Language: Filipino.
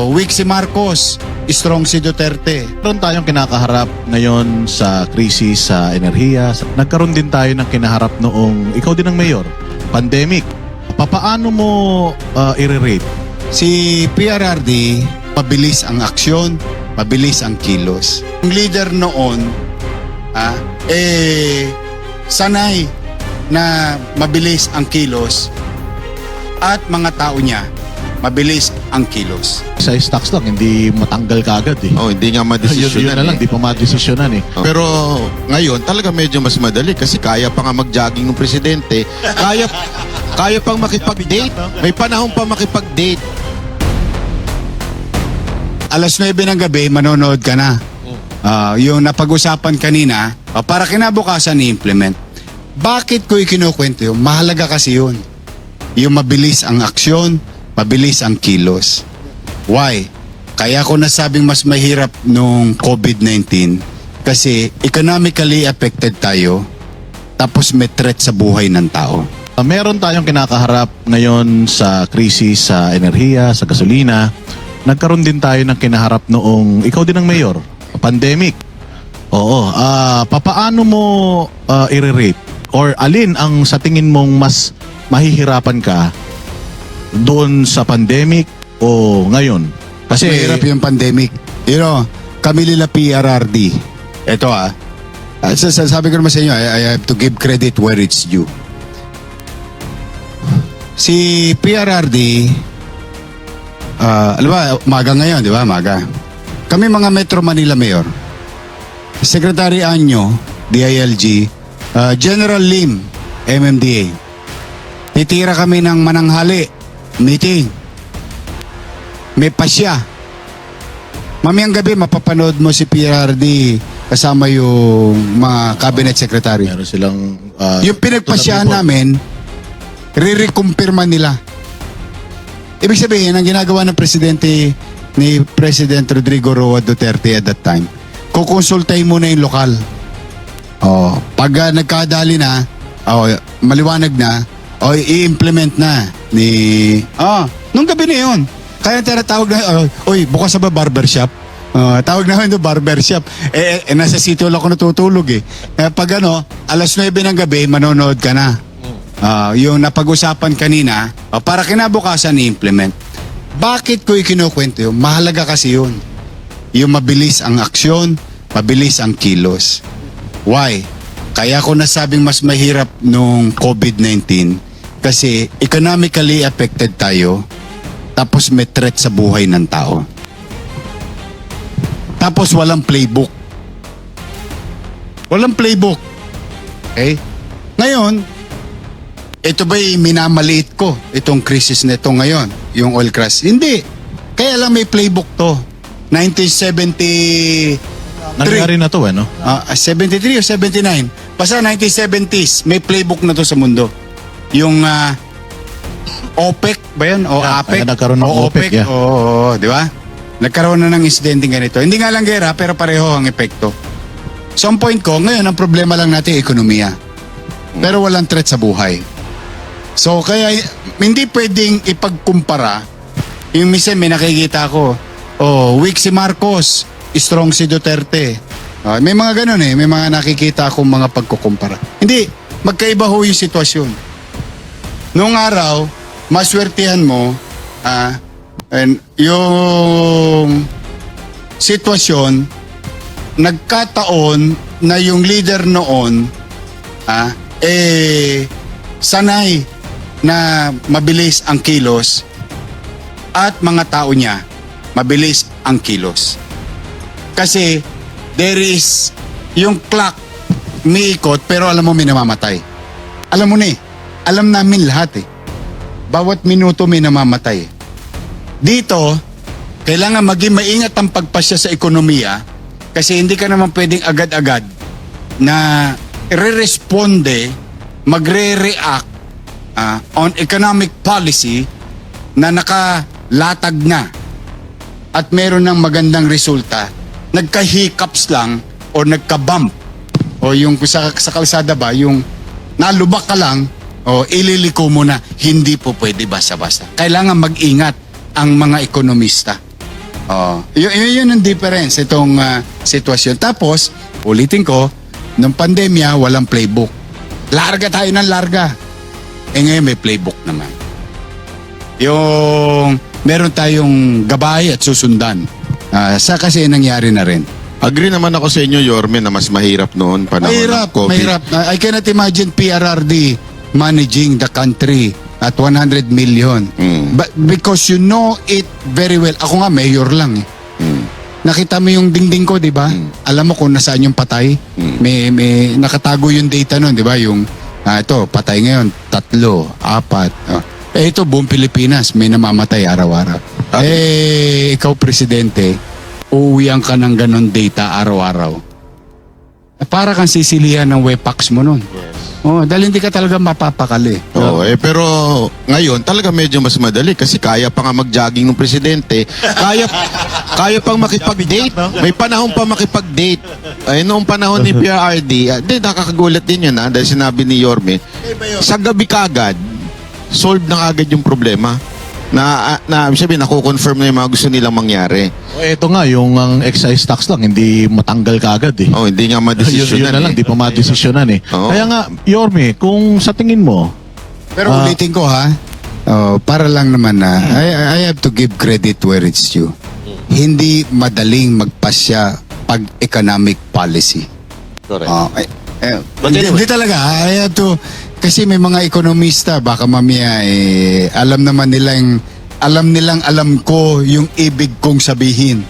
weak si Marcos, strong si Duterte. Meron tayong kinakaharap ngayon sa krisis sa enerhiya. Nagkaroon din tayo ng kinaharap noong ikaw din ang mayor, pandemic. Papaano mo i-rate? Si PRRD, mabilis ang aksyon, mabilis ang kilos. Ang leader noon, sanay na mabilis ang kilos at mga tao niya, mabilis ang kilos. Sa stocks lang, hindi matanggal kagad eh. Oh, hindi nga Yun madesisyonan na lang, eh. di pa madesisyonan eh. Pero ngayon talaga medyo mas madali kasi kaya pa nga mag-jogging ng presidente. Kaya pang makipag-date. May panahon pa makipag-date. Alas 9 ng gabi, manonood ka na. Yung napag-usapan kanina, para kinabukasan i-implement. Bakit ko ikinukwento yun? Mahalaga kasi yun. Yung mabilis ang aksyon, mabilis ang kilos. Why? Kaya ko nasabing mas mahirap nung COVID-19 kasi economically affected tayo tapos may threat sa buhay ng tao. Meron tayong kinakaharap ngayon sa krisis sa enerhiya, sa gasolina. Nagkaroon din tayo ng kinaharap noong ikaw din ang mayor, pandemic. Oo, papaano mo i-rate? Or alin ang sa tingin mong mas mahihirapan ka doon sa pandemic o ngayon? Kasi Mahirap yung pandemic. You know, kami nila PRRD. Ito sabi ko naman sa inyo, I have to give credit where it's due. Si PRRD, alam ba, maga ngayon, di ba? Maga. Kami mga Metro Manila Mayor, Secretary Anyo, DILG, General Lim, MMDA. Titira kami ng mananghali, meeting. May pasya. Mamayang gabi, mapapanood mo si PRD kasama yung mga cabinet secretary. meron silang Yung pinagpasyahan namin, re-recumpirma nila. Ibig sabihin, ang ginagawa ng presidente ni President Rodrigo Roa Duterte at that time, kukonsultahin muna yung lokal. Pag nagkadali na, maliwanag na, i-implement na ni... nung gabi na yun. Kaya tinatawag na, bukas ba barbershop? Tawag namin doon barbershop. Nasa sitio lang ako natutulog eh. Pag alas 9 ng gabi, manonood ka na. Yung napag-usapan kanina, para kinabukasan i-implement. Bakit ko ikinukwento yun? Mahalaga kasi yun. Yung mabilis ang aksyon, mabilis ang kilos. Why? Kaya ko nasabing mas mahirap nung COVID-19 kasi economically affected tayo tapos may threat sa buhay ng tao. Tapos walang playbook. Walang playbook. Okay? Ngayon, ito ba'y minamaliit ko, itong crisis na ito ngayon, yung oil crash? Hindi. Kaya lang may playbook to. 1973. nangyari na to 73 o 79. Basta 1970s, may playbook na to sa mundo. Yung OPEC ba yun? O APEC? nagkaroon ng OPEC, yeah. Oo, di ba? Nagkaroon na ng insidente ganito. Hindi nga lang gera, pero pareho ang epekto. So ang point ko, ngayon ang problema lang natin ekonomiya. Pero walang threat sa buhay. So kaya hindi pwedeng ipagkumpara. Yung minsan may nakikita ko, weak si Marcos, strong si Duterte. May mga ganun may mga nakikita akong mga pagkukumpara. Hindi, magkaiba ho yung sitwasyon. Noong araw, maswertihan mo, yung sitwasyon, nagkataon na yung leader noon, sanay na mabilis ang kilos at mga tao niya, mabilis ang kilos. Kasi there is yung clock umiikot pero alam mo may namamatay. Alam mo na alam namin lahat bawat minuto may namamatay. Dito, kailangan maging maingat ang pagpasya sa ekonomiya kasi hindi ka naman pwedeng agad-agad na re-responde, magre-react on economic policy na nakalatag na at meron ng magandang resulta. Nagka-hiccups lang o nagka-bump o yung sa kalsada ba, yung nalubak ka lang o ililiko mo na, hindi po pwede basta-basta. Kailangan mag-ingat ang mga ekonomista. Oh, yun ang difference itong sitwasyon. Tapos, ulitin ko, nung pandemya, walang playbook. Larga tayo ng larga. Ngayon may playbook naman. Yung meron tayong gabay at susundan. Sa kasi nangyari na rin. Agree naman ako sa inyo, Yorme, na mas mahirap noon panahon ng COVID. Mahirap. I cannot imagine PRRD managing the country at 100 million. But because you know it very well. Ako nga, mayor lang eh. Nakita mo yung dingding ko, di ba? Alam mo kung nasaan yung patay? May nakatago yung data nun, di ba? Yung, ito, patay ngayon, 3, 4. Ito, buong Pilipinas, may namamatay araw-araw. Ikaw, presidente, uuwian ka ng ganon data araw-araw. Para kang sisilihan ng wepax mo nun. Oh, dahil hindi ka talaga mapapakali. Oo, pero ngayon talaga medyo mas madali kasi kaya pa nga mag-jogging ng presidente. Kaya pang makipag-date. May panahon pa makipag-date. Ay, noong panahon ni PRRD, nakakagulat din yun dahil sinabi ni Yorme, sa gabi kagad, solve na agad yung problema. Sabi, nakukonfirm na yung mga gusto nilang mangyari. Ito nga, yung ang excise tax lang, hindi matanggal kaagad eh. Oh, hindi nga madesisyonan. Yun na lang, di pa madesisyonan eh. Oo. Kaya nga, Yorme, kung sa tingin mo, Pero ulitin ko para lang naman I have to give credit where it's due. Hindi madaling magpasya pag economic policy. Correct. But anyway. Hindi talaga. I have to, kasi may mga ekonomista, baka mamaya alam naman nilang, alam ko yung ibig kong sabihin.